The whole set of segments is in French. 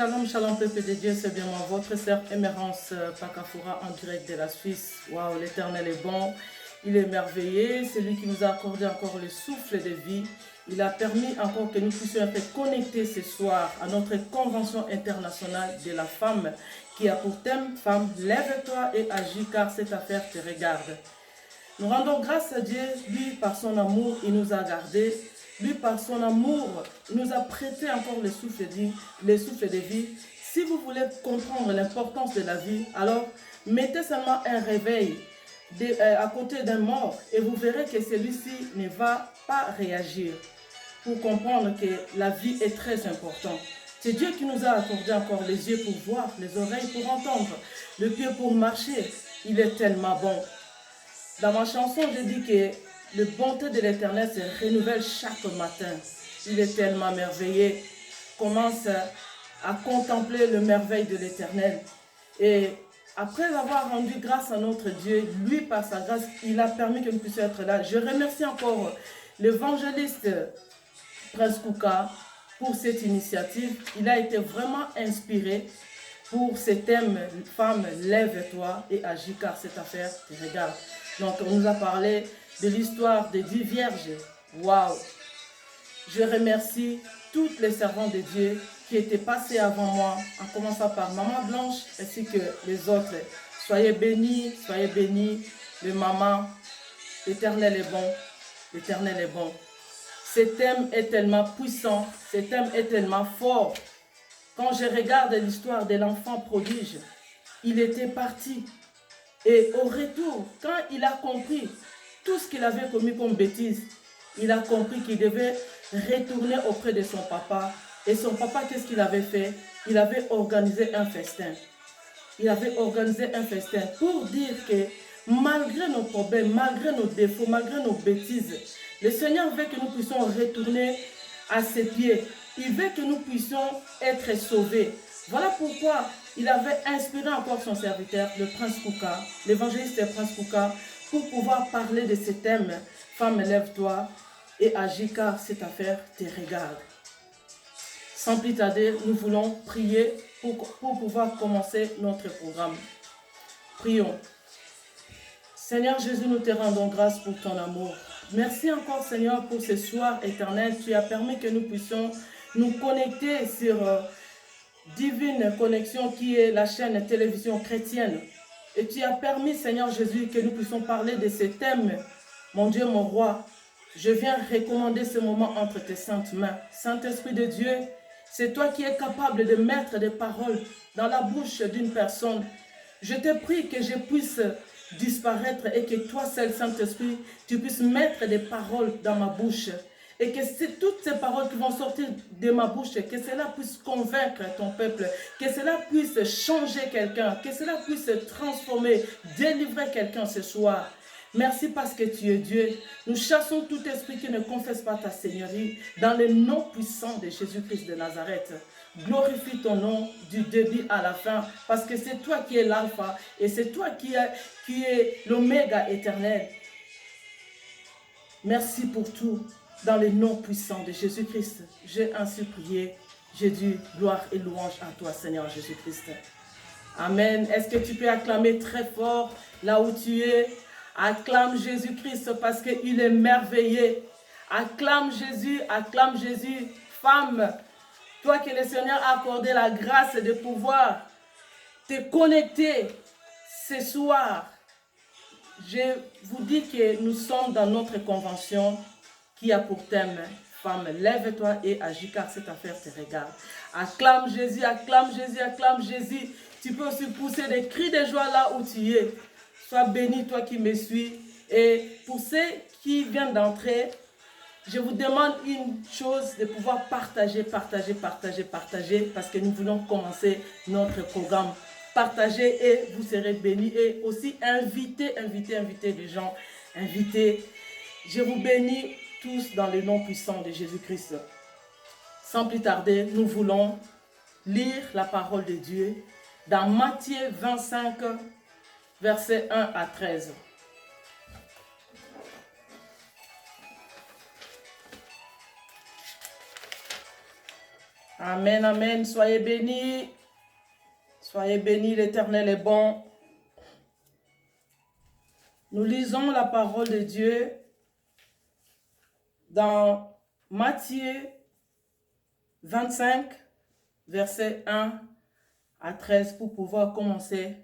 Shalom, shalom, peuple de Dieu, c'est bien moi, votre sœur Émérance Pakafoura en direct de la Suisse. Waouh, l'Éternel est bon, il est merveilleux, c'est lui qui nous a accordé encore le souffle de vie. Il a permis encore que nous puissions être connectés ce soir à notre convention internationale de la femme qui a pour thème « Femme, lève-toi et agis car cette affaire te regarde ». Nous rendons grâce à Dieu, lui par son amour, il nous a gardés. Lui, par son amour, il nous a prêté encore le souffle de vie. Si vous voulez comprendre l'importance de la vie, alors mettez seulement un réveil à côté d'un mort et vous verrez que celui-ci ne va pas réagir. Pour comprendre que la vie est très importante. C'est Dieu qui nous a accordé encore les yeux pour voir, les oreilles pour entendre, le pied pour marcher. Il est tellement bon. Dans ma chanson, je dis que la bonté de l'Éternel se renouvelle chaque matin. Il est tellement merveilleux. Commence à contempler le merveille de l'Éternel. Et après avoir rendu grâce à notre Dieu, lui, par sa grâce, il a permis que nous puissions être là. Je remercie encore l'évangéliste Prince Kouka pour cette initiative. Il a été vraiment inspiré pour ce thème « Femme, lève-toi et agis car cette affaire te regarde ». Donc, on nous a parlé de l'histoire des 10 vierges. Waouh! Je remercie toutes les servantes de Dieu qui étaient passées avant moi, en commençant par Maman Blanche ainsi que les autres. Soyez bénis, le maman. L'Éternel est bon, l'Éternel est bon. Ce thème est tellement puissant, ce thème est tellement fort. Quand je regarde l'histoire de l'enfant prodige, il était parti. Et au retour, quand il a compris tout ce qu'il avait commis comme bêtise, il a compris qu'il devait retourner auprès de son papa. Et son papa, qu'est-ce qu'il avait fait? Il avait organisé un festin. Il avait organisé un festin pour dire que malgré nos problèmes, malgré nos défauts, malgré nos bêtises, le Seigneur veut que nous puissions retourner à ses pieds. Il veut que nous puissions être sauvés. Voilà pourquoi il avait inspiré encore son serviteur, le Prince Kouka, l'évangéliste Prince Kouka, pour pouvoir parler de ce thème. Femme, lève-toi et agis car cette affaire te regarde. Sans plus tarder, nous voulons prier pour pouvoir commencer notre programme. Prions. Seigneur Jésus, nous te rendons grâce pour ton amour. Merci encore Seigneur pour ce soir éternel. Tu as permis que nous puissions nous connecter sur Divine Connexion qui est la chaîne télévision chrétienne. Et tu as permis Seigneur Jésus que nous puissions parler de ces thèmes. Mon Dieu, mon roi, je viens recommander ce moment entre tes saintes mains. Saint-Esprit de Dieu, c'est toi qui es capable de mettre des paroles dans la bouche d'une personne. Je te prie que je puisse disparaître et que toi seul, Saint-Esprit, tu puisses mettre des paroles dans ma bouche. Et que c'est toutes ces paroles qui vont sortir de ma bouche, que cela puisse convaincre ton peuple, que cela puisse changer quelqu'un, que cela puisse transformer, délivrer quelqu'un ce soir. Merci parce que tu es Dieu. Nous chassons tout esprit qui ne confesse pas ta Seigneurie dans le nom puissant de Jésus-Christ de Nazareth. Glorifie ton nom du début à la fin parce que c'est toi qui es l'alpha et c'est toi qui es l'oméga éternel. Merci pour tout. Dans le nom puissant de Jésus-Christ, j'ai ainsi prié. J'ai dit gloire et louange à toi, Seigneur Jésus-Christ. Amen. Est-ce que tu peux acclamer très fort là où tu es? Acclame Jésus-Christ parce qu'il est merveilleux. Acclame Jésus, femme. Toi que le Seigneur a accordé la grâce de pouvoir te connecter ce soir. Je vous dis que nous sommes dans notre convention qui a pour thème « Femme, lève-toi et agis car cette affaire te regarde ». Acclame Jésus, acclame Jésus, acclame Jésus. Tu peux aussi pousser des cris de joie là où tu es. Sois béni, toi qui me suis. Et pour ceux qui viennent d'entrer, je vous demande une chose, de pouvoir partager, parce que nous voulons commencer notre programme. Partagez et vous serez bénis. Et aussi invitez les gens. Invitez. Je vous bénis tous dans le nom puissant de Jésus-Christ. Sans plus tarder, nous voulons lire la parole de Dieu dans Matthieu 25, versets 1 à 13. Amen, amen. Soyez bénis. Soyez bénis, l'Éternel est bon. Nous lisons la parole de Dieu dans Matthieu 25, versets 1 à 13 pour pouvoir commencer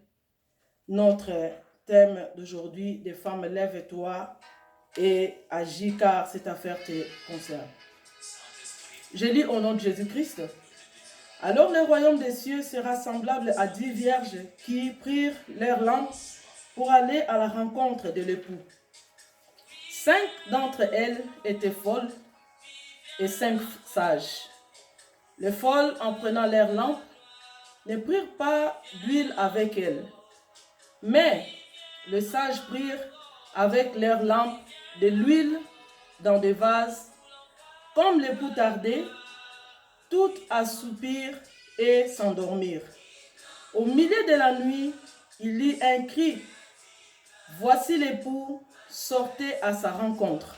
notre thème d'aujourd'hui, des femmes, lève-toi et agis car cette affaire te concerne. Je lis au nom de Jésus-Christ. Alors le royaume des cieux sera semblable à 10 vierges qui prirent leurs lampes pour aller à la rencontre de l'époux. 5 d'entre elles étaient folles et 5 sages. Les folles, en prenant leurs lampes, ne prirent pas d'huile avec elles. Mais les sages prirent avec leurs lampes de l'huile dans des vases. Comme l'époux tardait, toutes assoupirent et s'endormirent. Au milieu de la nuit, il y eut un cri. Voici l'époux, sortez à sa rencontre.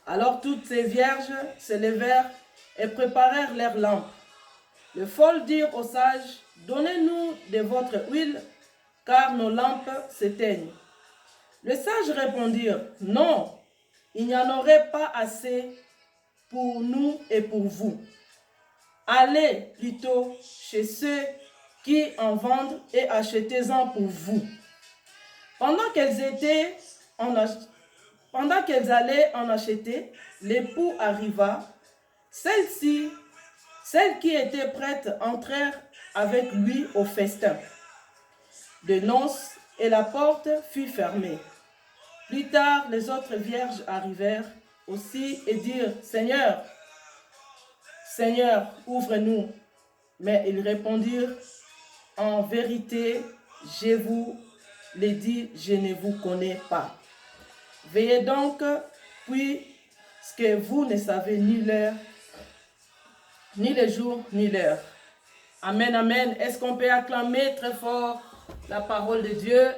Alors toutes ces vierges se levèrent et préparèrent leurs lampes. Les folles dirent aux sages, donnez-nous de votre huile, car nos lampes s'éteignent. Les sages répondirent, non, il n'y en aurait pas assez pour nous et pour vous. Allez plutôt chez ceux qui en vendent et achetez-en pour vous. Pendant qu'elles allaient en acheter, l'époux arriva. Celles qui étaient prêtes entrèrent avec lui au festin de noces et la porte fut fermée. Plus tard, les autres vierges arrivèrent aussi et dirent, Seigneur, Seigneur, ouvre-nous. Mais ils répondirent, en vérité, je vous l'ai dit, je ne vous connais pas. Veillez donc, puisque vous ne savez ni l'heure, ni le jour, ni l'heure. Amen, amen. Est-ce qu'on peut acclamer très fort la parole de Dieu?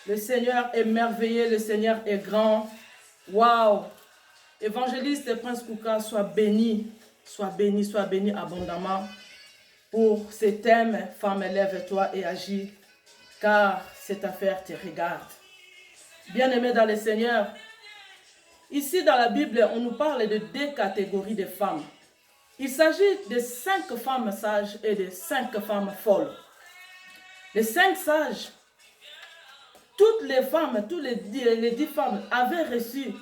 Le Seigneur est merveilleux, le Seigneur est grand. Waouh! Évangéliste Prince Kouka, sois béni abondamment pour ce thème, femme, lève-toi et agis, car cette affaire te regarde. Bien-aimés dans le Seigneur, ici dans la Bible, on nous parle de 2 catégories de femmes. Il s'agit de 5 femmes sages et de 5 femmes folles. Les 5 sages, toutes les femmes, les 10 femmes avaient reçu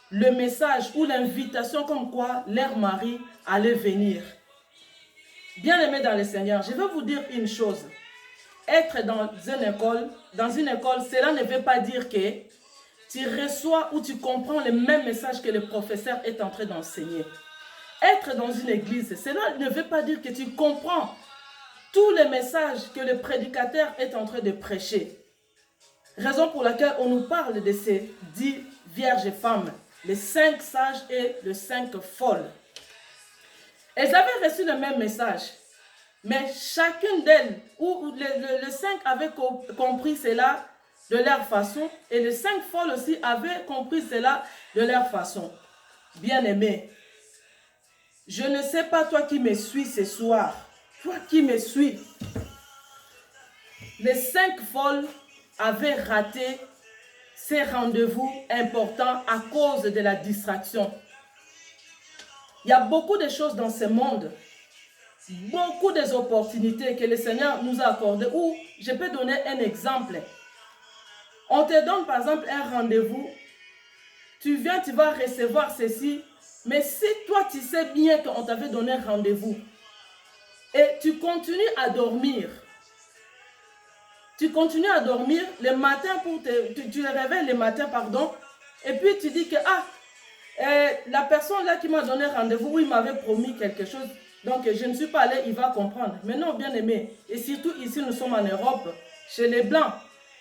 le message ou l'invitation comme quoi leur mari allait venir. Bien-aimés dans le Seigneur, je vais vous dire une chose. Être dans une école, cela ne veut pas dire que tu reçois ou tu comprends le même message que le professeur est en train d'enseigner. Être dans une église, cela ne veut pas dire que tu comprends tous les messages que le prédicateur est en train de prêcher. Raison pour laquelle on nous parle de ces 10 vierges femmes, les 5 sages et les 5 folles. Elles avaient reçu le même message, mais chacune d'elles, ou les 5 avaient compris cela de leur façon, et les 5 folles aussi avaient compris cela de leur façon. Bien-aimés, je ne sais pas toi qui me suis ce soir, toi qui me suis, les 5 folles avaient raté ces rendez-vous importants à cause de la distraction. Il y a beaucoup de choses dans ce monde, beaucoup d'opportunités que le Seigneur nous a accordées. Ou je peux donner un exemple. On te donne par exemple un rendez-vous, tu viens, tu vas recevoir ceci, mais si toi tu sais bien qu'on t'avait donné un rendez-vous et tu continues à dormir, le matin, tu te réveilles le matin, et puis tu dis que la personne là qui m'a donné rendez-vous, oui, il m'avait promis quelque chose, donc je ne suis pas allé, il va comprendre. Mais non, bien aimé, et surtout ici nous sommes en Europe, chez les Blancs,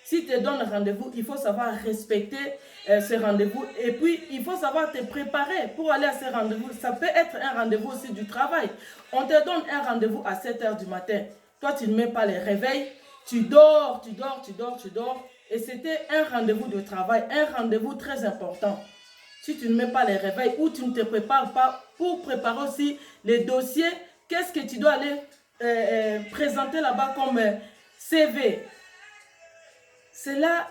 si tu te donnes rendez-vous, il faut savoir respecter ce rendez-vous, et puis il faut savoir te préparer pour aller à ce rendez-vous. Ça peut être un rendez-vous aussi du travail. On te donne un rendez-vous à 7 h du matin, toi tu ne mets pas les réveils, tu dors, et c'était un rendez-vous de travail, un rendez-vous très important. Si tu ne mets pas les réveils ou tu ne te prépares pas pour préparer aussi les dossiers qu'est-ce que tu dois aller présenter là-bas comme CV. C'est là,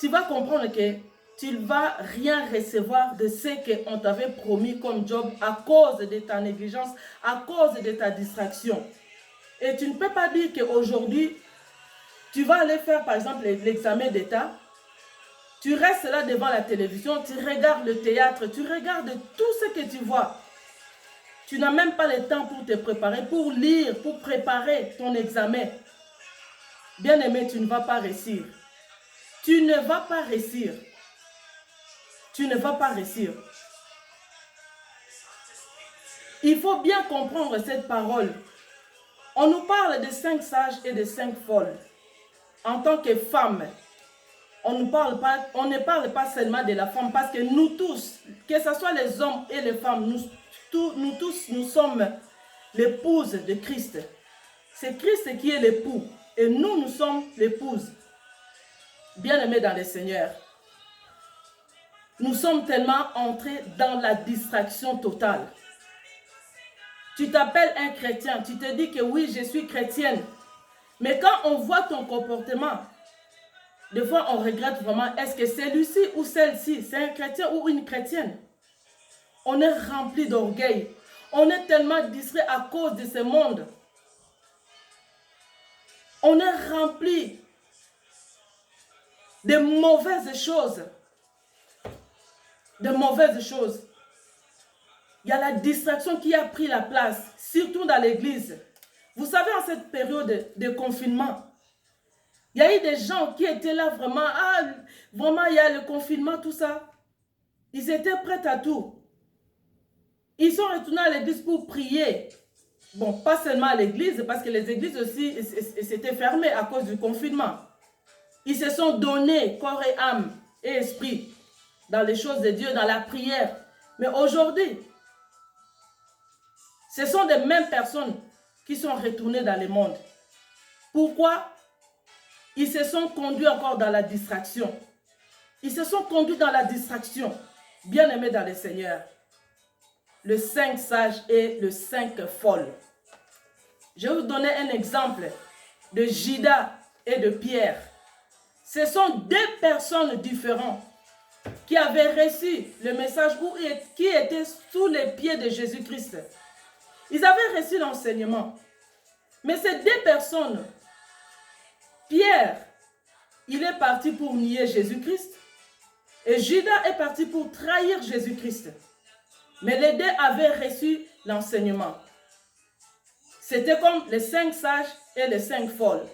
tu vas comprendre que tu ne vas rien recevoir de ce qu'on t'avait promis comme job à cause de ta négligence, à cause de ta distraction. Et tu ne peux pas dire qu'aujourd'hui, tu vas aller faire par exemple l'examen d'État, tu restes là devant la télévision, tu regardes le théâtre, tu regardes tout ce que tu vois. Tu n'as même pas le temps pour te préparer, pour lire, pour préparer ton examen. Bien-aimé, tu ne vas pas réussir. Tu ne vas pas réussir. Tu ne vas pas réussir. Il faut bien comprendre cette parole. On nous parle de 5 sages et de 5 folles. En tant que femme, on ne parle pas seulement de la femme, parce que nous tous, que ce soit les hommes et les femmes, nous tous, nous sommes l'épouse de Christ. C'est Christ qui est l'époux et nous sommes l'épouse. Bien-aimés dans le Seigneur, nous sommes tellement entrés dans la distraction totale. Tu t'appelles un chrétien, tu te dis que oui, je suis chrétienne. Mais quand on voit ton comportement, des fois on regrette vraiment, est-ce que celui-ci ou celle-ci, c'est un chrétien ou une chrétienne? On est rempli d'orgueil. On est tellement distrait à cause de ce monde. On est rempli de mauvaises choses. De mauvaises choses. Il y a la distraction qui a pris la place, surtout dans l'église. Vous savez, en cette période de confinement, il y a eu des gens qui étaient là vraiment, vraiment il y a le confinement, tout ça. Ils étaient prêts à tout. Ils sont retournés à l'église pour prier. Bon, pas seulement à l'église, parce que les églises aussi s'étaient fermées à cause du confinement. Ils se sont donnés corps et âme et esprit dans les choses de Dieu, dans la prière. Mais aujourd'hui, ce sont les mêmes personnes qui sont retournées dans le monde. Pourquoi? Ils se sont conduits encore dans la distraction. Ils se sont conduits dans la distraction. Bien-aimés dans le Seigneur. Le 5 sages et le 5 folles. Je vais vous donner un exemple de Judas et de Pierre. Ce sont 2 personnes différentes qui avaient reçu le message qui étaient sous les pieds de Jésus-Christ. Ils avaient reçu l'enseignement. Mais ces 2 personnes, Pierre, il est parti pour nier Jésus-Christ. Et Judas est parti pour trahir Jésus-Christ. Mais les 2 avaient reçu l'enseignement. C'était comme les 5 sages et les 5 folles.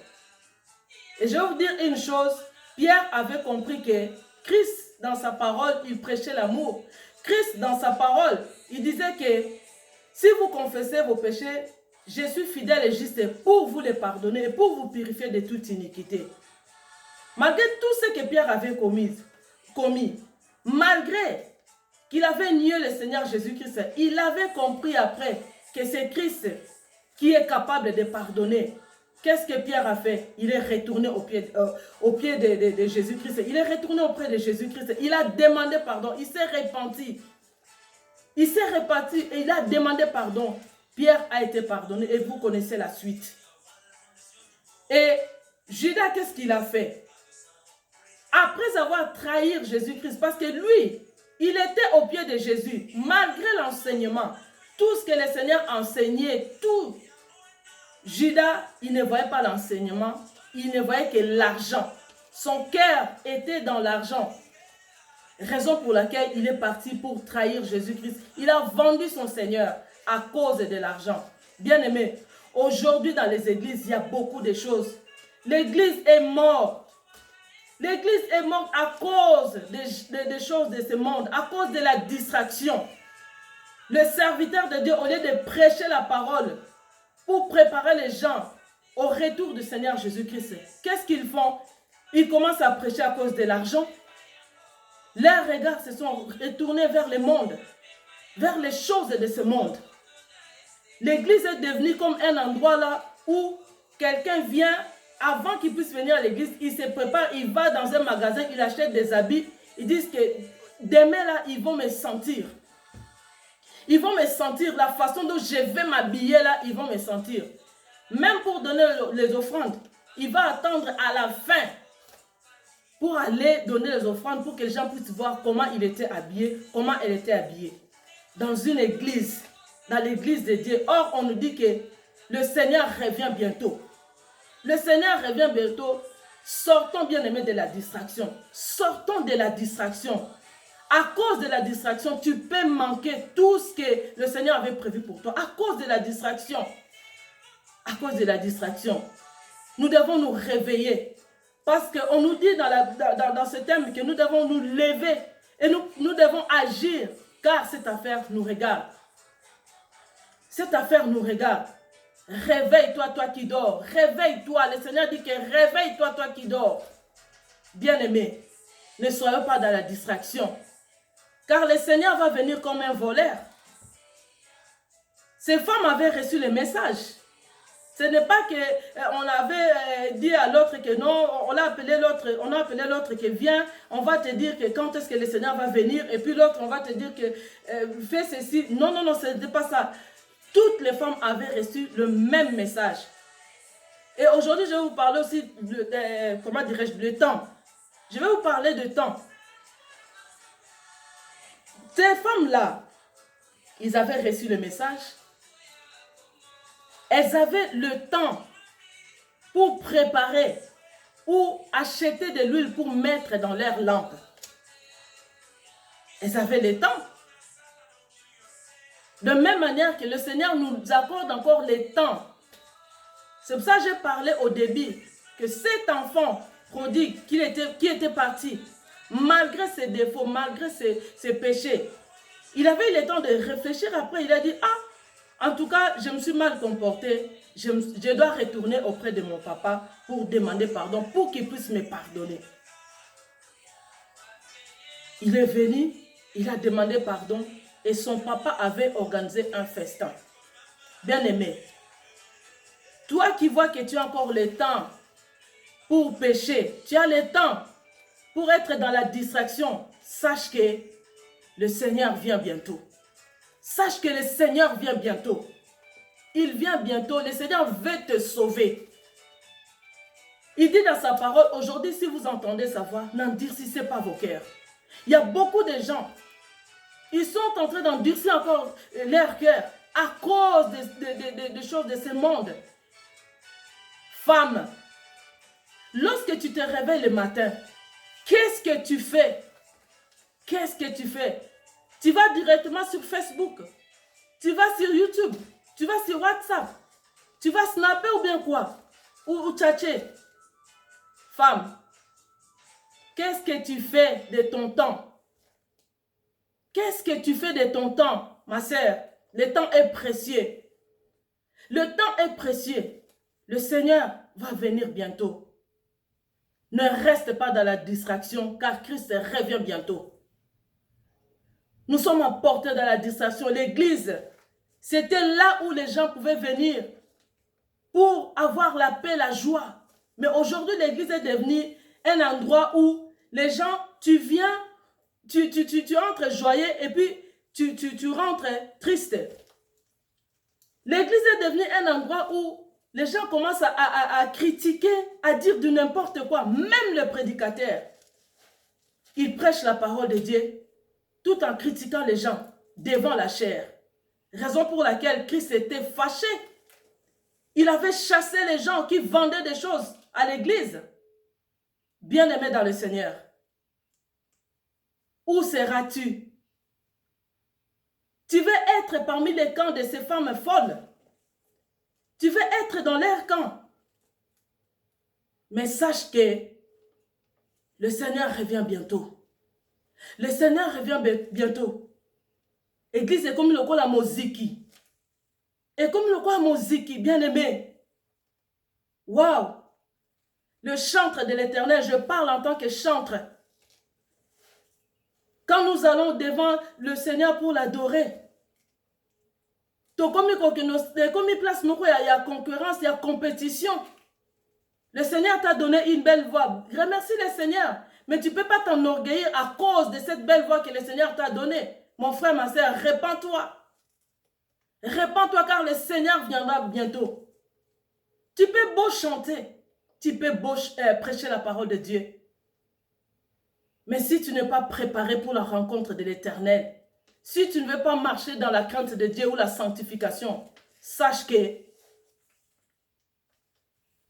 Et je vais vous dire une chose, Pierre avait compris que Christ, dans sa parole, il prêchait l'amour. Christ, dans sa parole, il disait que si vous confessez vos péchés, je suis fidèle et juste pour vous les pardonner et pour vous purifier de toute iniquité. Malgré tout ce que Pierre avait commis, malgré qu'il avait nié le Seigneur Jésus-Christ, il avait compris après que c'est Christ qui est capable de pardonner. Qu'est-ce que Pierre a fait? Il est retourné au pied de Jésus-Christ. Il est retourné auprès de Jésus-Christ. Il a demandé pardon. Il s'est repenti. Il s'est repenti et il a demandé pardon. Pierre a été pardonné et vous connaissez la suite. Et Judas, qu'est-ce qu'il a fait? Après avoir trahi Jésus-Christ, parce que lui, il était au pied de Jésus, malgré l'enseignement, tout ce que le Seigneur enseignait, tout. Judas, il ne voyait pas l'enseignement, il ne voyait que l'argent. Son cœur était dans l'argent. Raison pour laquelle il est parti pour trahir Jésus-Christ. Il a vendu son Seigneur à cause de l'argent. Bien-aimé, aujourd'hui dans les églises, il y a beaucoup de choses. L'église est morte. L'église est morte à cause des choses de ce monde, à cause de la distraction. Le serviteur de Dieu, au lieu de prêcher la parole pour préparer les gens au retour du Seigneur Jésus-Christ, qu'est-ce qu'ils font? Ils commencent à prêcher à cause de l'argent. Leurs regards se sont retournés vers le monde, vers les choses de ce monde. L'église est devenue comme un endroit là où quelqu'un vient, avant qu'il puisse venir à l'église, il se prépare, il va dans un magasin, il achète des habits, ils disent que demain là, ils vont me sentir. Ils vont me sentir, la façon dont je vais m'habiller là, ils vont me sentir. Même pour donner les offrandes, il va attendre à la fin pour aller donner les offrandes, pour que les gens puissent voir comment il était habillé, comment elle était habillée. Dans une église, dans l'église de Dieu. Or, on nous dit que le Seigneur revient bientôt. Le Seigneur revient bientôt. Sortons, bien-aimés, de la distraction. Sortons de la distraction. À cause de la distraction, tu peux manquer tout ce que le Seigneur avait prévu pour toi. À cause de la distraction. À cause de la distraction. Nous devons nous réveiller. Parce qu'on nous dit dans ce thème que nous devons nous lever et nous devons agir, car cette affaire nous regarde. Cette affaire nous regarde. Réveille-toi, toi qui dors. Réveille-toi. Le Seigneur dit que réveille-toi, toi qui dors. Bien-aimé, ne soyez pas dans la distraction. Car le Seigneur va venir comme un voleur. Ces femmes avaient reçu le message. Ce n'est pas qu'on avait dit à l'autre que non, on a appelé l'autre qui vient, on va te dire que quand est-ce que le Seigneur va venir, et puis l'autre, on va te dire que fais ceci. Non, non, non, ce n'était pas ça. Toutes les femmes avaient reçu le même message. Et aujourd'hui, je vais vous parler aussi, comment dirais-je, le temps. Je vais vous parler de temps. Ces femmes-là, ils avaient reçu le message. Elles avaient le temps pour préparer ou acheter de l'huile pour mettre dans leur lampe. Elles avaient le temps. De même manière que le Seigneur nous accorde encore le temps. C'est pour ça que j'ai parlé au début que cet enfant prodigue qui était parti, malgré ses défauts, malgré ses péchés, il avait eu le temps de réfléchir. Après, il a dit, en tout cas, je me suis mal comporté. Je dois retourner auprès de mon papa pour demander pardon, pour qu'il puisse me pardonner. Il est venu, il a demandé pardon et son papa avait organisé un festin. Bien-aimé, toi qui vois que tu as encore le temps pour pécher, tu as le temps pour être dans la distraction, sache que le Seigneur vient bientôt. Sache que le Seigneur vient bientôt. Il vient bientôt. Le Seigneur veut te sauver. Il dit dans sa parole, aujourd'hui, si vous entendez sa voix, n'endurcissez pas vos cœurs. Il y a beaucoup de gens, ils sont en train d'endurcir encore leur cœur à cause des choses de ce monde. Femme, lorsque tu te réveilles le matin, qu'est-ce que tu fais? Qu'est-ce que tu fais? Tu vas directement sur Facebook, tu vas sur YouTube, tu vas sur WhatsApp, tu vas snapper ou bien quoi? Ou tchatcher. Femme, qu'est-ce que tu fais de ton temps? Qu'est-ce que tu fais de ton temps, ma sœur? Le temps est précieux. Le temps est précieux. Le Seigneur va venir bientôt. Ne reste pas dans la distraction, car Christ revient bientôt. Nous sommes emportés dans la distraction. L'église, c'était là où les gens pouvaient venir pour avoir la paix, la joie. Mais aujourd'hui, l'église est devenue un endroit où les gens, tu viens, tu entres joyeux et puis tu rentres triste. L'église est devenue un endroit où les gens commencent à critiquer, à dire du n'importe quoi. Même le prédicateur, il prêche la parole de Dieu tout en critiquant les gens devant la chair. Raison pour laquelle Christ était fâché. Il avait chassé les gens qui vendaient des choses à l'église. Bien-aimé dans le Seigneur, où seras-tu? Tu veux être parmi les camps de ces femmes folles. Tu veux être dans leur camp. Mais sache que le Seigneur revient bientôt. Le Seigneur revient bientôt. Église est comme le quoi la moziki. Et comme le quoi moziki, bien-aimé. Waouh! Le chantre de l'Éternel, je parle en tant que chantre. Quand nous allons devant le Seigneur pour l'adorer, comme il place nous, il y a concurrence, il y a compétition. Le Seigneur t'a donné une belle voix. Remercie le Seigneur. Mais tu ne peux pas t'enorgueillir à cause de cette belle voix que le Seigneur t'a donnée. Mon frère, ma soeur, répands-toi. Répands-toi car le Seigneur viendra bientôt. Tu peux beau chanter, tu peux beau prêcher la parole de Dieu. Mais si tu n'es pas préparé pour la rencontre de l'Éternel, si tu ne veux pas marcher dans la crainte de Dieu ou la sanctification, sache que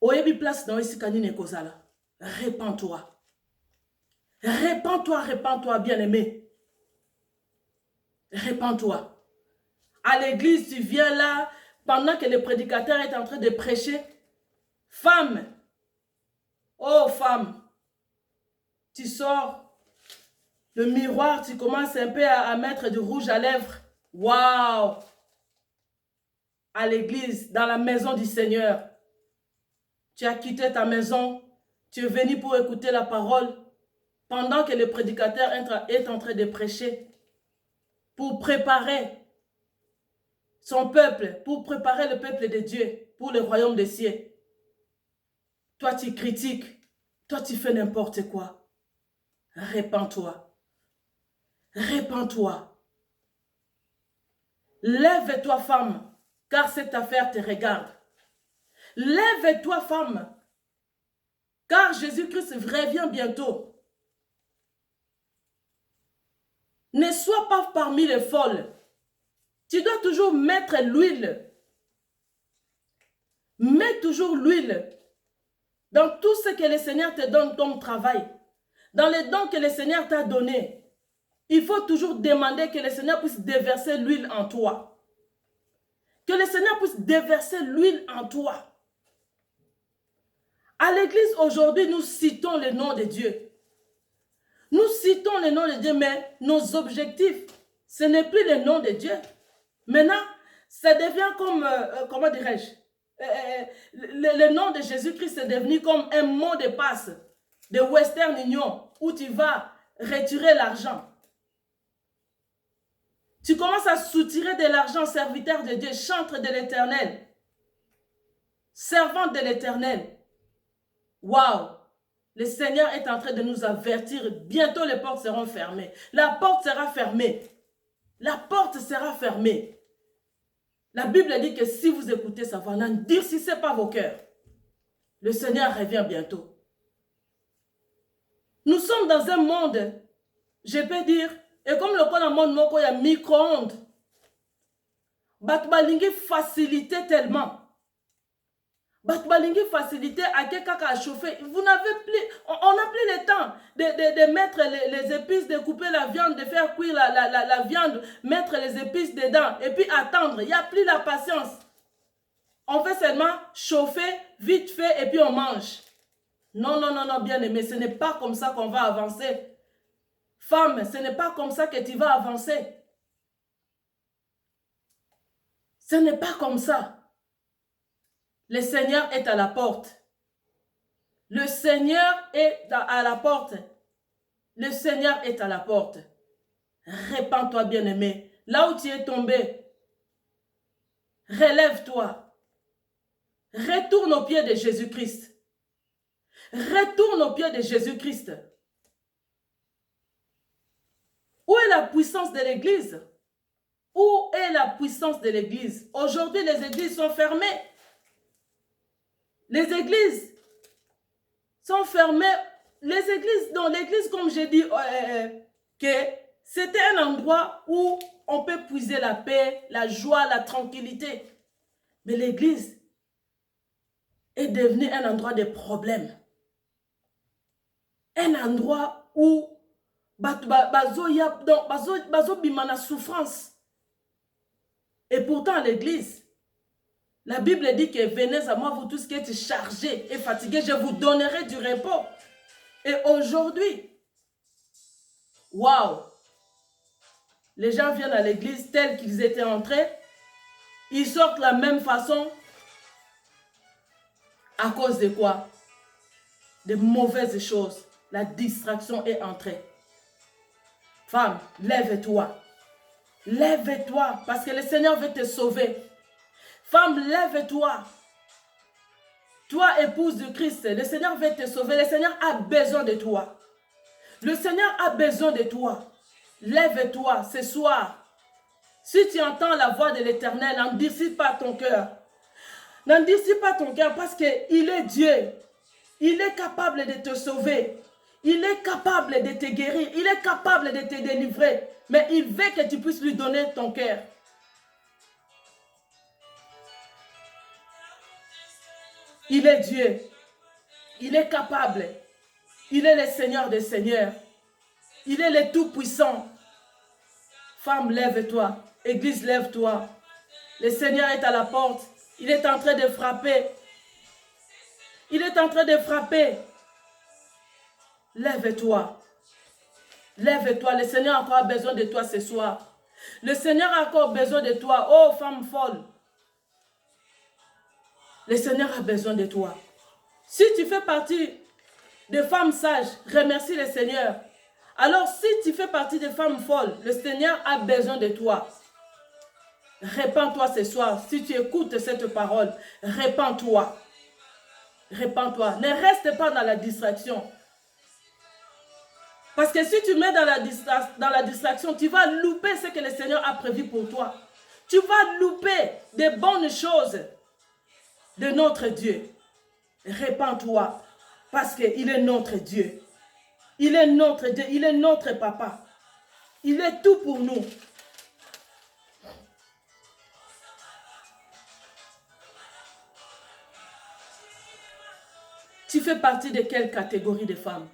oyebi place dans isikani nekozala. Répands-toi. Répands-toi, répands-toi, bien-aimé. Répands-toi. À l'église, tu viens là, pendant que le prédicateur est en train de prêcher. Femme, oh femme, tu sors le miroir, tu commences un peu à mettre du rouge à lèvres. Waouh! À l'église, dans la maison du Seigneur. Tu as quitté ta maison, tu es venu pour écouter la parole, pendant que le prédicateur est en train de prêcher, pour préparer son peuple, pour préparer le peuple de Dieu, pour le royaume des cieux. Toi, tu critiques, toi, tu fais n'importe quoi. Répands-toi. Répands-toi. Lève-toi, femme, car cette affaire te regarde. Lève-toi, femme, car Jésus-Christ revient bientôt. Ne sois pas parmi les folles. Tu dois toujours mettre l'huile. Mets toujours l'huile dans tout ce que le Seigneur te donne comme travail. Dans les dons que le Seigneur t'a donnés. Il faut toujours demander que le Seigneur puisse déverser l'huile en toi. Que le Seigneur puisse déverser l'huile en toi. À l'église aujourd'hui, nous citons le nom de Dieu. Nous citons le nom de Dieu, mais nos objectifs, ce n'est plus le nom de Dieu. Maintenant, ça devient comme, comment dirais-je, le nom de Jésus-Christ est devenu comme un mot de passe de Western Union où tu vas retirer l'argent. Tu commences à soutirer de l'argent, serviteur de Dieu, chantre de l'Éternel, servante de l'Éternel. Waouh! Le Seigneur est en train de nous avertir. Bientôt, les portes seront fermées. La porte sera fermée. La porte sera fermée. La Bible dit que si vous écoutez sa voix, n'endurcissez pas vos cœurs. Le Seigneur revient bientôt. Nous sommes dans un monde, je peux dire, et comme le cas dans le monde, il y a micro-ondes. Batbalingi facilité tellement. Batbalingi facilité à quelqu'un qui a chauffé. Vous n'avez plus, on n'a plus le temps de mettre les épices, de couper la viande, de faire cuire la viande, mettre les épices dedans et puis attendre. Il n'y a plus la patience. On fait seulement chauffer, vite fait et puis on mange. Non, non, non, non, bien aimé, ce n'est pas comme ça qu'on va avancer. Femme, ce n'est pas comme ça que tu vas avancer. Ce n'est pas comme ça. Le Seigneur est à la porte. Le Seigneur est à la porte. Le Seigneur est à la porte. Répands-toi, bien-aimé. Là où tu es tombé, relève-toi. Retourne aux pieds de Jésus-Christ. Retourne aux pieds de Jésus-Christ. Où est la puissance de l'Église? Où est la puissance de l'Église? Aujourd'hui, les églises sont fermées. Les églises sont fermées. Les églises, dans l'église, comme j'ai dit, que c'était un endroit où on peut puiser la paix, la joie, la tranquillité. Mais l'église est devenue un endroit de problèmes. Un endroit où bazo bimana souffrance. Et pourtant, l'église, la Bible dit que venez à moi, vous tous qui êtes chargés et fatigués, je vous donnerai du repos. Et aujourd'hui, waouh, les gens viennent à l'église tels qu'ils étaient entrés, ils sortent de la même façon. À cause de quoi? De mauvaises choses. La distraction est entrée. Femme, lève-toi. Lève-toi parce que le Seigneur veut te sauver. Femme, lève-toi. Toi, épouse de Christ, le Seigneur veut te sauver. Le Seigneur a besoin de toi. Le Seigneur a besoin de toi. Lève-toi ce soir. Si tu entends la voix de l'Éternel, n'endurcis pas ton cœur. N'endurcis pas ton cœur parce qu'il est Dieu. Il est capable de te sauver. Il est capable de te guérir. Il est capable de te délivrer. Mais il veut que tu puisses lui donner ton cœur. Il est Dieu. Il est capable. Il est le Seigneur des Seigneurs. Il est le Tout-Puissant. Femme, lève-toi. Église, lève-toi. Le Seigneur est à la porte. Il est en train de frapper. Il est en train de frapper. Lève-toi. Lève-toi. Le Seigneur a encore besoin de toi ce soir. Le Seigneur a encore besoin de toi. Oh, femme folle. Le Seigneur a besoin de toi. Si tu fais partie des femmes sages, remercie le Seigneur. Alors, si tu fais partie des femmes folles, le Seigneur a besoin de toi. Répands-toi ce soir. Si tu écoutes cette parole, répands-toi. Répands-toi. Ne reste pas dans la distraction. Parce que si tu mets dans la distraction, tu vas louper ce que le Seigneur a prévu pour toi. Tu vas louper des bonnes choses de notre Dieu. Répands-toi parce qu'il est notre Dieu. Il est notre Dieu, il est notre papa. Il est tout pour nous. Tu fais partie de quelle catégorie de femmes?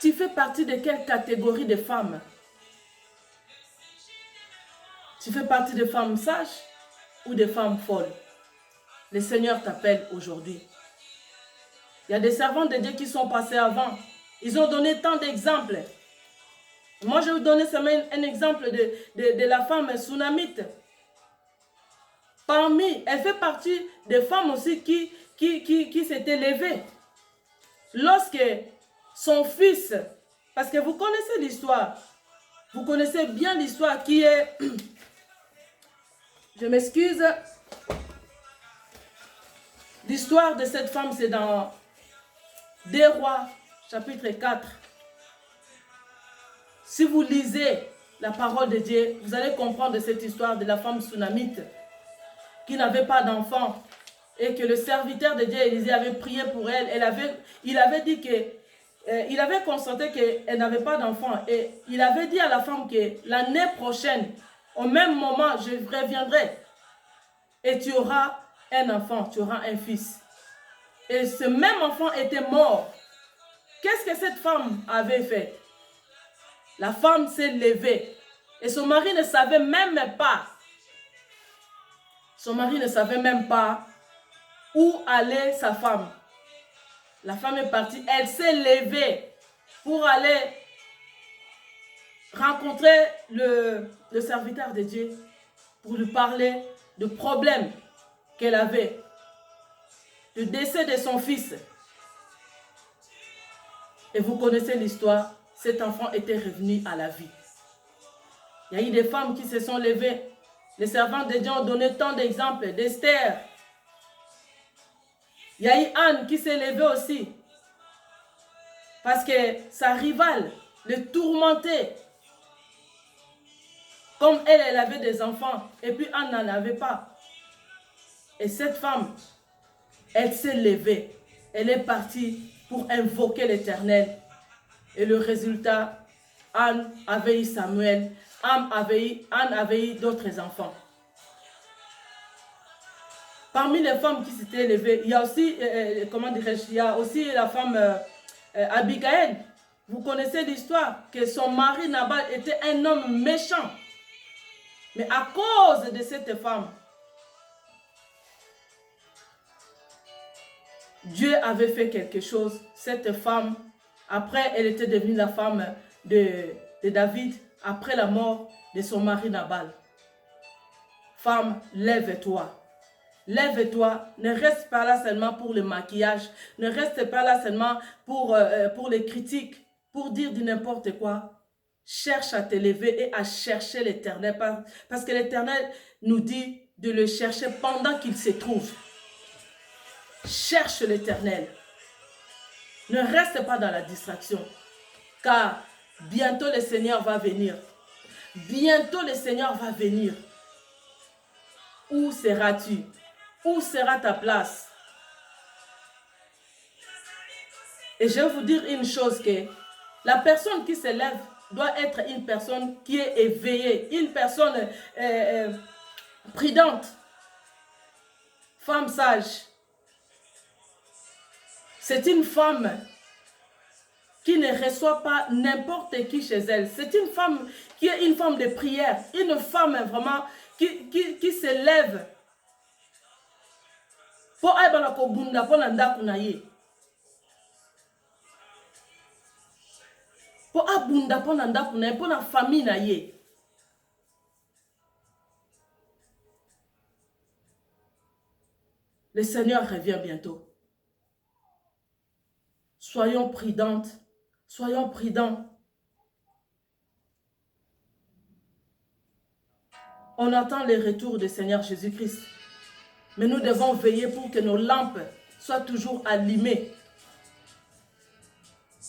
Tu fais partie de quelle catégorie de femmes? Tu fais partie de femmes sages ou de femmes folles? Le Seigneur t'appelle aujourd'hui. Il y a des servants de Dieu qui sont passés avant. Ils ont donné tant d'exemples. Moi, je vais vous donner seulement un exemple de la femme Sunamite. Parmi, elle fait partie des femmes aussi qui s'étaient levées. Lorsque son fils, parce que vous connaissez l'histoire, vous connaissez bien l'histoire qui est, je m'excuse, l'histoire de cette femme, c'est dans 2 Rois, chapitre 4. Si vous lisez la parole de Dieu, vous allez comprendre cette histoire de la femme Sunamite qui n'avait pas d'enfant et que le serviteur de Dieu, Élisée, avait prié pour elle. Il avait dit que, il avait constaté qu'elle n'avait pas d'enfant et il avait dit à la femme que l'année prochaine, au même moment, je reviendrai et tu auras un enfant, tu auras un fils. Et ce même enfant était mort. Qu'est-ce que cette femme avait fait? La femme s'est levée et son mari ne savait même pas. Son mari ne savait même pas où allait sa femme. La femme est partie, elle s'est levée pour aller rencontrer le serviteur de Dieu pour lui parler du problème qu'elle avait, du décès de son fils. Et vous connaissez l'histoire, cet enfant était revenu à la vie. Il y a eu des femmes qui se sont levées. Les servants de Dieu ont donné tant d'exemples, d'Esther. Il y a eu Anne qui s'est levée aussi. Parce que sa rivale le tourmentait. Comme elle avait des enfants. Et puis Anne n'en avait pas. Et cette femme, elle s'est levée. Elle est partie pour invoquer l'Éternel. Et le résultat, Anne avait eu Samuel. Anne avait eu d'autres enfants. Parmi les femmes qui s'étaient levées, il y a aussi, comment dirais-je, il y a aussi la femme Abigail. Vous connaissez l'histoire que son mari Nabal était un homme méchant. Mais à cause de cette femme, Dieu avait fait quelque chose. Cette femme, après, elle était devenue la femme de David, après la mort de son mari Nabal. Femme, lève-toi. Lève-toi, ne reste pas là seulement pour le maquillage, ne reste pas là seulement pour les critiques, pour dire du n'importe quoi. Cherche à te lever et à chercher l'Éternel, parce que l'Éternel nous dit de le chercher pendant qu'il se trouve. Cherche l'Éternel. Ne reste pas dans la distraction, car bientôt le Seigneur va venir. Bientôt le Seigneur va venir. Où seras-tu? Où sera ta place? Et je vais vous dire une chose, que la personne qui se lève doit être une personne qui est éveillée, une personne prudente, femme sage. C'est une femme qui ne reçoit pas n'importe qui chez elle. C'est une femme qui est une femme de prière, une femme vraiment qui se lève pour aibala ko bunda pour nanda kunaye. Pour abunda pour nanda kunaye pour la famille naye. Le Seigneur revient bientôt. Soyons prudentes, soyons prudents. On attend le retour du Seigneur Jésus-Christ. Mais nous devons veiller pour que nos lampes soient toujours allumées.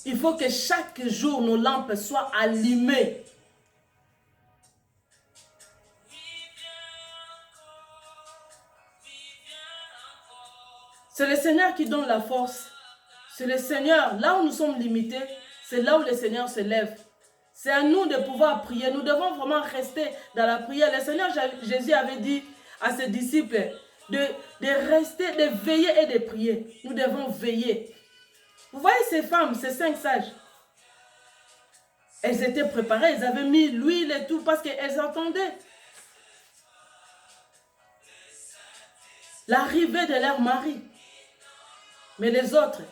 Il faut que chaque jour nos lampes soient allumées. C'est le Seigneur qui donne la force. C'est le Seigneur, là où nous sommes limités, c'est là où le Seigneur se lève. C'est à nous de pouvoir prier. Nous devons vraiment rester dans la prière. Le Seigneur Jésus avait dit à ses disciples de rester, de veiller et de prier. Nous devons veiller. Vous voyez ces femmes, ces 5 sages. Elles étaient préparées, elles avaient mis l'huile et tout parce qu'elles attendaient l'arrivée de leur mari. Mais les autres,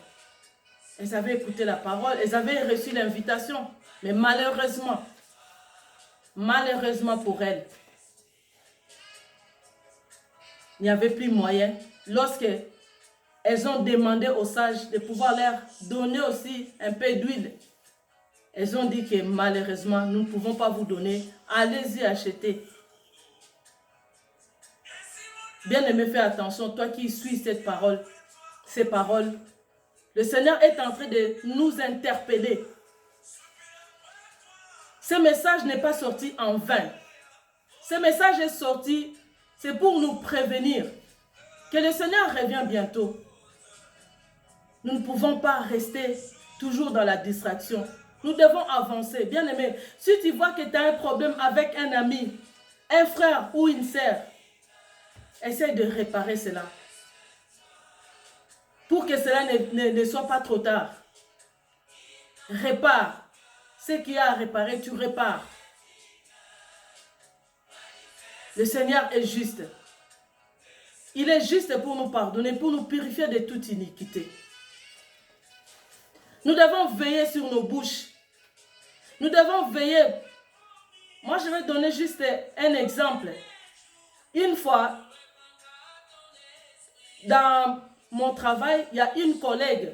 elles avaient écouté la parole, elles avaient reçu l'invitation. Mais malheureusement pour elles, il n'y avait plus moyen. Lorsque elles ont demandé aux sages de pouvoir leur donner aussi un peu d'huile, elles ont dit que malheureusement, nous ne pouvons pas vous donner. Allez-y acheter. Bien-aimé, fais attention, toi qui suis ces paroles. Le Seigneur est en train de nous interpeller. Ce message n'est pas sorti en vain. Ce message est sorti, c'est pour nous prévenir que le Seigneur revient bientôt. Nous ne pouvons pas rester toujours dans la distraction. Nous devons avancer. Bien-aimé, si tu vois que tu as un problème avec un ami, un frère ou une sœur, essaye de réparer cela. Pour que cela ne soit pas trop tard. Répare. Ce qu'il y a à réparer, tu répares. Le Seigneur est juste. Il est juste pour nous pardonner, pour nous purifier de toute iniquité. Nous devons veiller sur nos bouches. Nous devons veiller. Moi, je vais donner juste un exemple. Une fois, dans mon travail, il y a une collègue.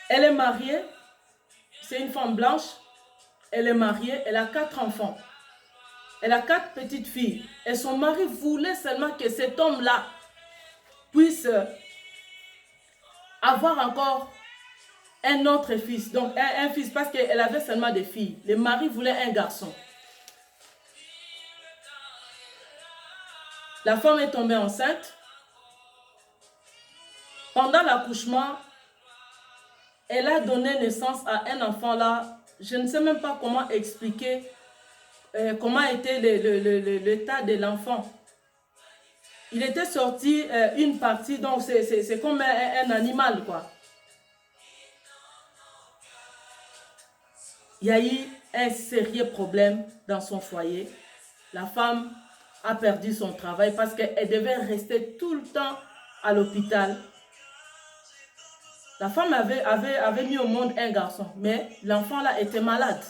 Elle est mariée. C'est une femme blanche. Elle est mariée. Elle a 4 enfants. Elle a 4 petites filles. Et son mari voulait seulement que cet homme-là puisse avoir encore un autre fils. Donc un fils parce qu'elle avait seulement des filles. Le mari voulait un garçon. La femme est tombée enceinte. Pendant l'accouchement, elle a donné naissance à un enfant là. Je ne sais même pas comment expliquer comment était l'état de l'enfant. Il était sorti une partie, donc c'est comme un animal, quoi. Il y a eu un sérieux problème dans son foyer. La femme a perdu son travail parce qu'elle devait rester tout le temps à l'hôpital. La femme avait mis au monde un garçon, mais l'enfant là était malade.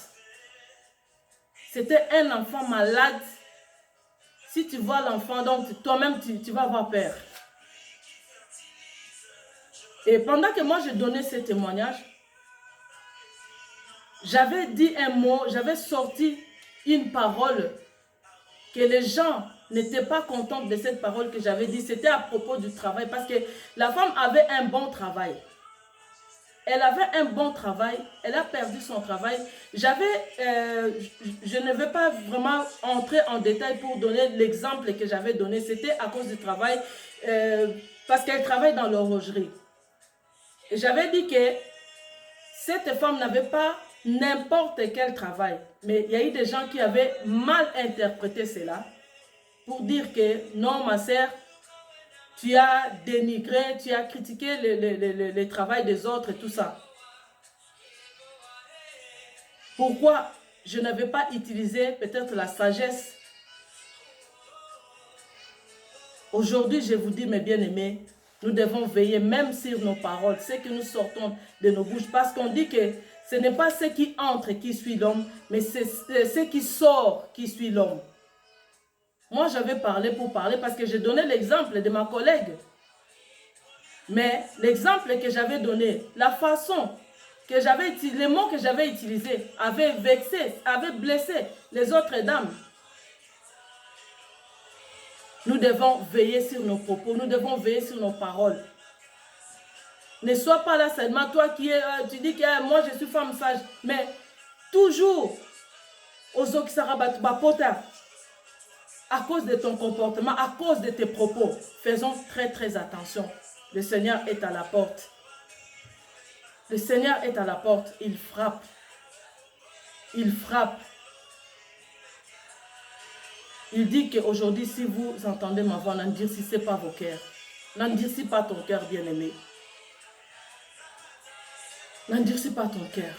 C'était un enfant malade. Si tu vois l'enfant, donc toi-même tu vas avoir peur. Et pendant que moi je donnais ce témoignage, j'avais dit un mot, j'avais sorti une parole que les gens n'étaient pas contents de cette parole que j'avais dit. C'était à propos du travail parce que la femme avait un bon travail. Elle avait un bon travail, elle a perdu son travail. Je ne vais pas vraiment entrer en détail pour donner l'exemple que j'avais donné. C'était à cause du travail, parce qu'elle travaille dans l'horlogerie. Et j'avais dit que cette femme n'avait pas n'importe quel travail. Mais il y a eu des gens qui avaient mal interprété cela pour dire que non, ma sœur, tu as dénigré, tu as critiqué le travail des autres et tout ça. Pourquoi je n'avais pas utilisé peut-être la sagesse? Aujourd'hui, je vous dis, mes bien-aimés, nous devons veiller même sur nos paroles, ce que nous sortons de nos bouches, parce qu'on dit que ce n'est pas ce qui entre qui suit l'homme, mais c'est ce qui sort qui suit l'homme. Moi, j'avais parlé pour parler parce que j'ai donné l'exemple de ma collègue. Mais l'exemple que j'avais donné, la façon que j'avais utilisé, les mots que j'avais utilisés avaient vexé, avaient blessé les autres dames. Nous devons veiller sur nos propos, nous devons veiller sur nos paroles. Ne sois pas là seulement toi qui tu dis que moi je suis femme sage, mais toujours aux Okisarabapota, à cause de ton comportement, à cause de tes propos, faisons très très attention. Le Seigneur est à la porte. Le Seigneur est à la porte, il frappe. Il frappe. Il dit qu'aujourd'hui, si vous entendez ma voix, n'endurcissez pas vos cœurs. N'endurcis pas ton cœur, bien-aimé. N'endurcis pas ton cœur.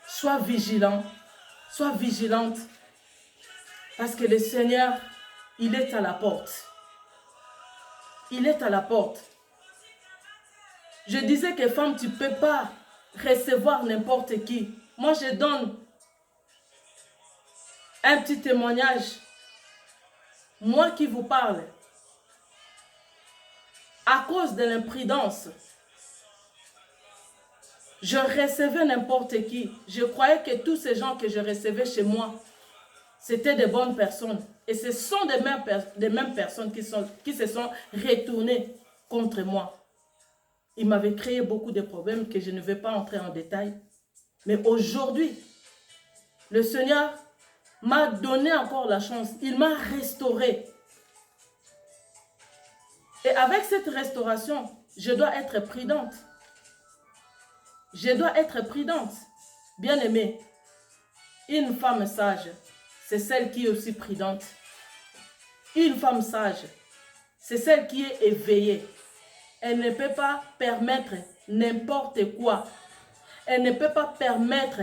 Sois vigilant, sois vigilante, parce que le Seigneur, il est à la porte. Il est à la porte. Je disais que femme, tu ne peux pas recevoir n'importe qui. Moi, je donne un petit témoignage. Moi qui vous parle, à cause de l'imprudence, je recevais n'importe qui. Je croyais que tous ces gens que je recevais chez moi, c'était de bonnes personnes. Et ce sont des mêmes personnes qui se sont retournées contre moi. Ils m'avaient créé beaucoup de problèmes que je ne vais pas entrer en détail. Mais aujourd'hui, le Seigneur m'a donné encore la chance. Il m'a restauré. Et avec cette restauration, je dois être prudente. Je dois être prudente. Bien-aimée, une femme sage, c'est celle qui est aussi prudente. Une femme sage, c'est celle qui est éveillée. Elle ne peut pas permettre n'importe quoi. Elle ne peut pas permettre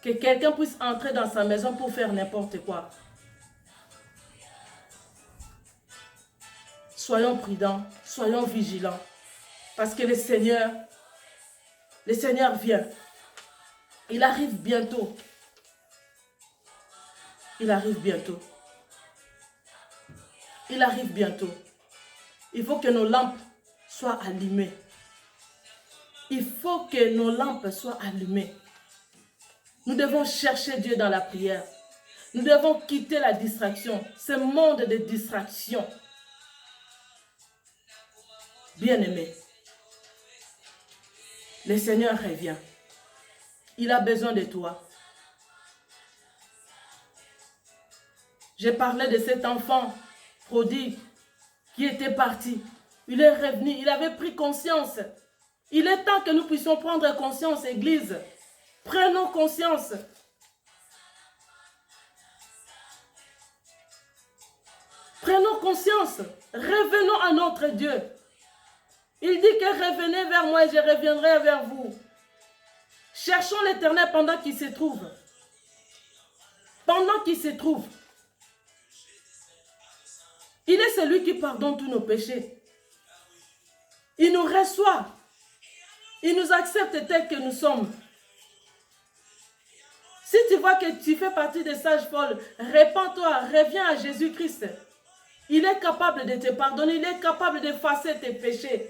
que quelqu'un puisse entrer dans sa maison pour faire n'importe quoi. Soyons prudents, soyons vigilants. Parce que le Seigneur vient. Il arrive bientôt. Il arrive bientôt. Il arrive bientôt. Il faut que nos lampes soient allumées. Il faut que nos lampes soient allumées. Nous devons chercher Dieu dans la prière. Nous devons quitter la distraction, ce monde de distraction. Bien-aimé, le Seigneur revient. Il a besoin de toi. J'ai parlé de cet enfant prodigue qui était parti. Il est revenu, il avait pris conscience. Il est temps que nous puissions prendre conscience, Église. Prenons conscience. Prenons conscience. Revenons à notre Dieu. Il dit que revenez vers moi et je reviendrai vers vous. Cherchons l'Éternel pendant qu'il se trouve. Pendant qu'il se trouve. Il est celui qui pardonne tous nos péchés. Il nous reçoit. Il nous accepte tel que nous sommes. Si tu vois que tu fais partie des sages folles, répands-toi, reviens à Jésus-Christ. Il est capable de te pardonner, il est capable d'effacer tes péchés.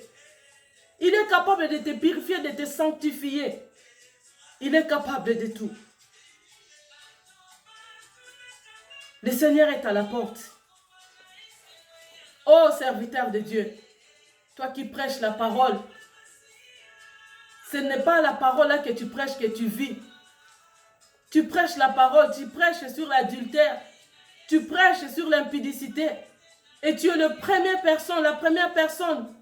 Il est capable de te purifier, de te sanctifier. Il est capable de tout. Le Seigneur est à la porte. Ô serviteur de Dieu, toi qui prêches la parole, ce n'est pas la parole là que tu prêches que tu vis. Tu prêches la parole, tu prêches sur l'adultère, tu prêches sur l'impudicité. Et tu es la première personne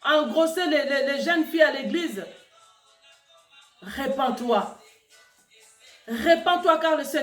à engrosser les jeunes filles à l'église. Répands-toi. Répands-toi car le Seigneur